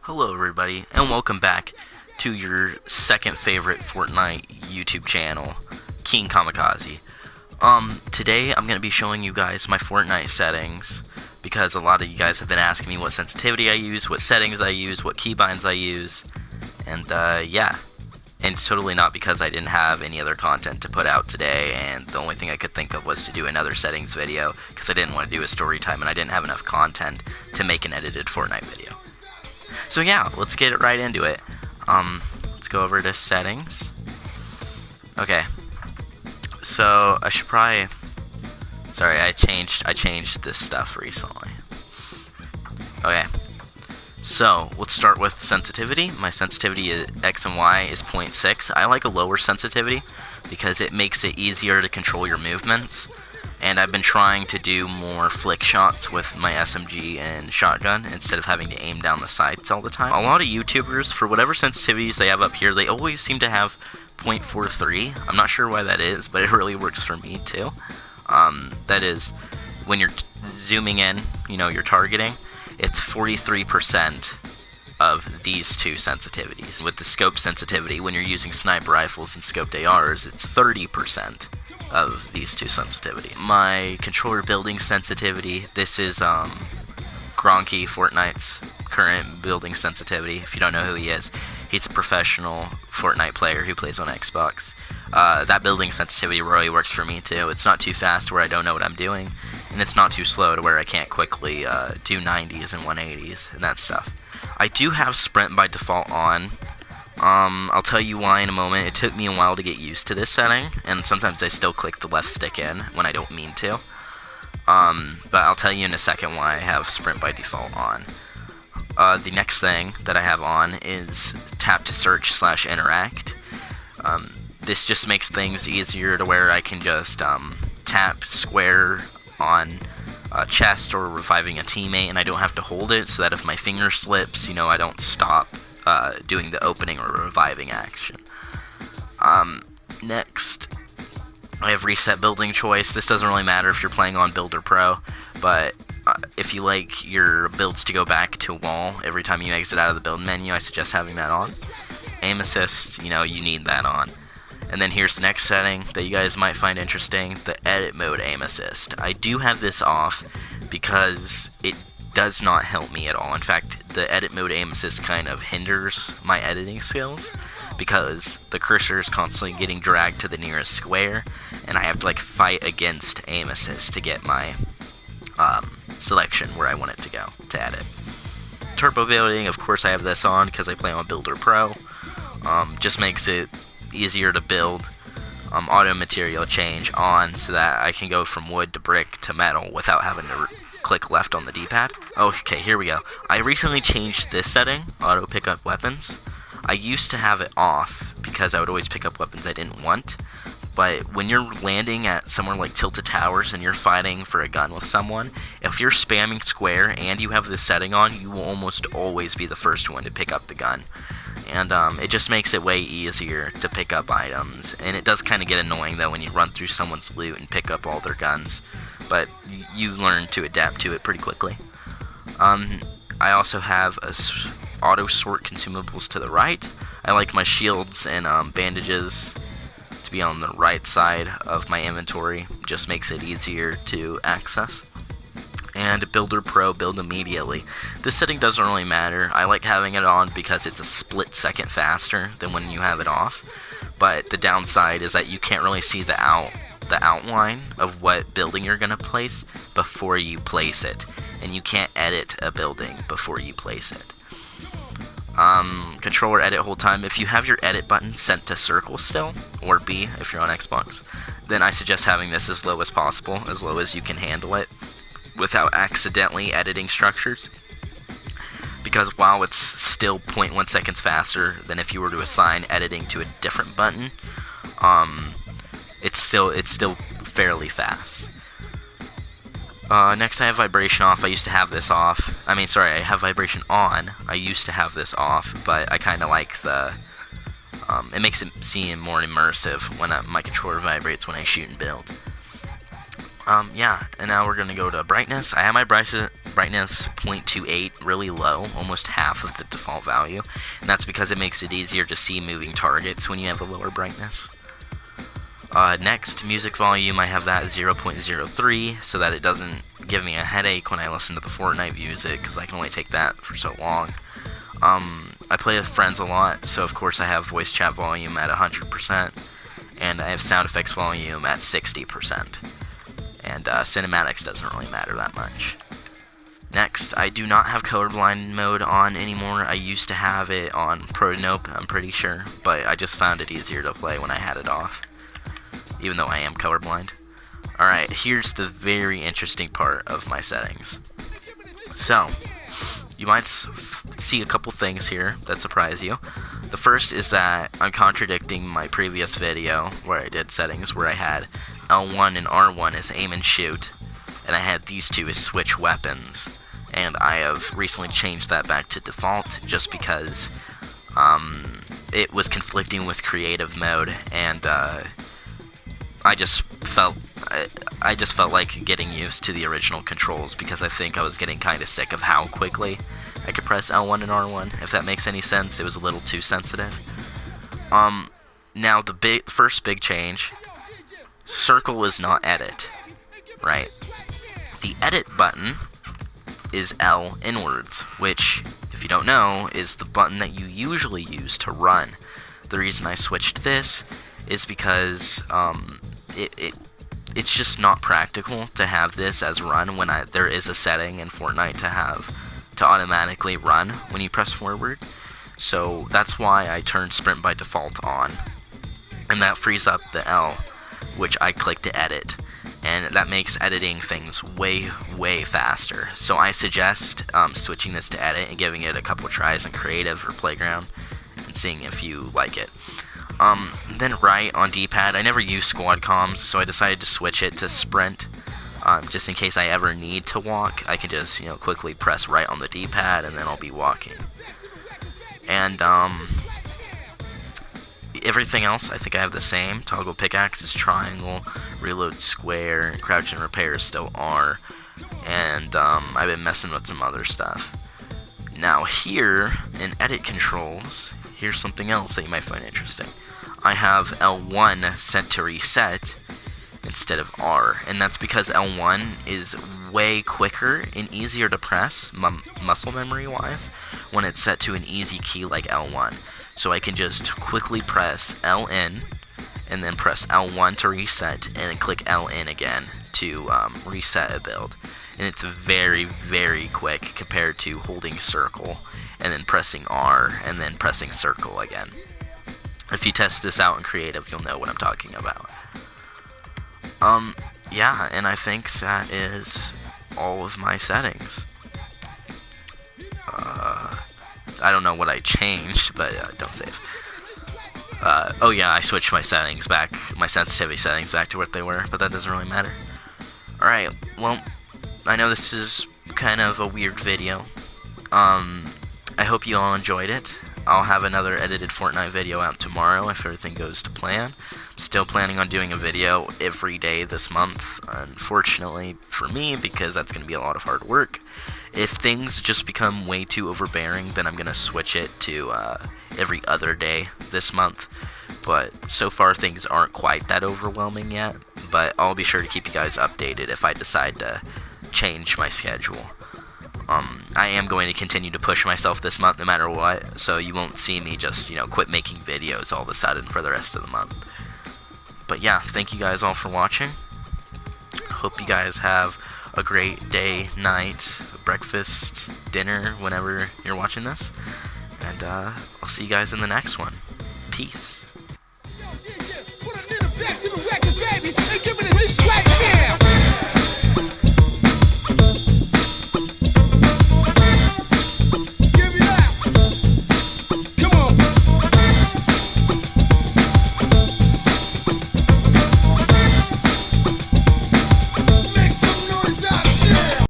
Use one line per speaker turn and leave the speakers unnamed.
Hello everybody, and welcome back to your second favorite Fortnite YouTube channel, King Kamikaze. Today I'm going to be showing you guys my Fortnite settings, because a lot of you guys have been asking me what sensitivity I use, what settings I use, what keybinds I use, and yeah. And it's totally not because I didn't have any other content to put out today, and the only thing I could think of was to do another settings video, because I didn't want to do a story time and I didn't have enough content to make an edited Fortnite video. So yeah, let's get right into it. Let's go over to settings. Okay. So I should probably. Sorry, I changed this stuff recently. Okay. So let's start with sensitivity. My sensitivity is X and Y is 0.6. I like a lower sensitivity because it makes it easier to control your movements. And I've been trying to do more flick shots with my SMG and shotgun instead of having to aim down the sights all the time. A lot of YouTubers, for whatever sensitivities they have up here, they always seem to have 0.43. I'm not sure why that is, but it really works for me too. That is, when you're zooming in, you're targeting, it's 43% of these two sensitivities. With the scope sensitivity, when you're using sniper rifles and scoped ARs, it's 30% of these two sensitivity. My controller building sensitivity, this is Gronky, Fortnite's current building sensitivity. If you don't know who he is, he's a professional Fortnite player who plays on Xbox. That building sensitivity really works for me too. It's not too fast where I don't know what I'm doing, and it's not too slow to where I can't quickly do 90s and 180s and that stuff. I do have sprint by default on. I'll tell you why in a moment. It took me a while to get used to this setting, and sometimes I still click the left stick in when I don't mean to. But I'll tell you in a second why I have sprint by default on. The next thing that I have on is tap to search / interact. This just makes things easier to where I can just tap square on a chest or reviving a teammate, and I don't have to hold it, so that if my finger slips, I don't stop doing the opening or reviving action. Next, I have reset building choice. This doesn't really matter if you're playing on Builder Pro, but if you like your builds to go back to wall every time you exit out of the build menu, I suggest having that on. Aim assist, you need that on. And then here's the next setting that you guys might find interesting, the edit mode aim assist. I do have this off because it does not help me at all. In fact, the edit mode aim assist kind of hinders my editing skills because the cursor is constantly getting dragged to the nearest square, and I have to fight against aim assist to get my selection where I want it to go to edit. Turbo building, of course I have this on because I play on Builder Pro. Just makes it easier to build. Auto material change on so that I can go from wood to brick to metal without having to click left on the D-pad. Okay, here we go. I recently changed this setting, auto pick up weapons. I used to have it off because I would always pick up weapons I didn't want, but when you're landing at somewhere like Tilted Towers and you're fighting for a gun with someone, if you're spamming square and you have this setting on, you will almost always be the first one to pick up the gun. And it just makes it way easier to pick up items, and it does kind of get annoying though when you run through someone's loot and pick up all their guns, but you learn to adapt to it pretty quickly. I also have auto sort consumables to the right. I like my shields and bandages to be on the right side of my inventory. Just makes it easier to access. And Builder Pro, build immediately. This setting doesn't really matter. I like having it on because it's a split second faster than when you have it off. But the downside is that you can't really see the outline of what building you're going to place before you place it. And you can't edit a building before you place it. Controller edit whole time. If you have your edit button set to circle still, or B if you're on Xbox, then I suggest having this as low as possible, as low as you can handle it, without accidentally editing structures, because while it's still 0.1 seconds faster than if you were to assign editing to a different button, it's still fairly fast. Next I have vibration off. I used to have this off. I have vibration on. I used to have this off, but I kind of like it makes it seem more immersive when my controller vibrates when I shoot and build. Yeah, and now we're gonna go to brightness. I have my brightness 0.28 really low, almost half of the default value, and that's because it makes it easier to see moving targets when you have a lower brightness. Next, music volume, I have that 0.03, so that it doesn't give me a headache when I listen to the Fortnite music, because I can only take that for so long. I play with friends a lot, so of course I have voice chat volume at 100%, and I have sound effects volume at 60%. And cinematics doesn't really matter that much. Next, I do not have colorblind mode on anymore. I used to have it on Nope, I'm pretty sure, but I just found it easier to play when I had it off, even though I am colorblind. Alright, here's the very interesting part of my settings. So, you might see a couple things here that surprise you. The first is that I'm contradicting my previous video where I did settings where I had L1 and R1 as aim and shoot, and I had these two as switch weapons, and I have recently changed that back to default just because it was conflicting with creative mode, and I just felt like getting used to the original controls, because I think I was getting kind of sick of how quickly I could press L1 and R1, if that makes any sense. It was a little too sensitive. Now the first big change, circle is not edit, right? The edit button is L inwards, which, if you don't know, is the button that you usually use to run. The reason I switched this is because it's just not practical to have this as run when there is a setting in Fortnite to automatically run when you press forward. So that's why I turned sprint by default on, and that frees up the L, which I click to edit, and that makes editing things way faster. So I suggest switching this to edit and giving it a couple tries in creative or playground and seeing if you like it. Then right on D-pad, I never use squad comms, so I decided to switch it to sprint. Just in case I ever need to walk, I can just, quickly press right on the D-pad and then I'll be walking. And, everything else, I think I have the same. Toggle pickaxes, triangle, reload square, crouch and repair is still R. And, I've been messing with some other stuff. Now here, in edit controls, here's something else that you might find interesting. I have L1 set to reset instead of R, and that's because L1 is way quicker and easier to press, muscle memory wise, when it's set to an easy key like L1. So I can just quickly press LN, and then press L1 to reset, and then click LN again to reset a build. And it's very quick compared to holding circle, and then pressing R, and then pressing circle again. If you test this out in creative, you'll know what I'm talking about. Yeah, and I think that is all of my settings. I don't know what I changed, but don't save. Oh yeah, I switched my settings back, my sensitivity settings back to what they were, but that doesn't really matter. Alright, well, I know this is kind of a weird video. I hope you all enjoyed it. I'll have another edited Fortnite video out tomorrow if everything goes to plan. I'm still planning on doing a video every day this month, unfortunately for me, because that's going to be a lot of hard work. If things just become way too overbearing, then I'm going to switch it to every other day this month. But so far things aren't quite that overwhelming yet, but I'll be sure to keep you guys updated if I decide to change my schedule. I am going to continue to push myself this month no matter what, so you won't see me just, quit making videos all of a sudden for the rest of the month. But yeah, thank you guys all for watching. Hope you guys have a great day, night, breakfast, dinner, whenever you're watching this. And I'll see you guys in the next one. Peace.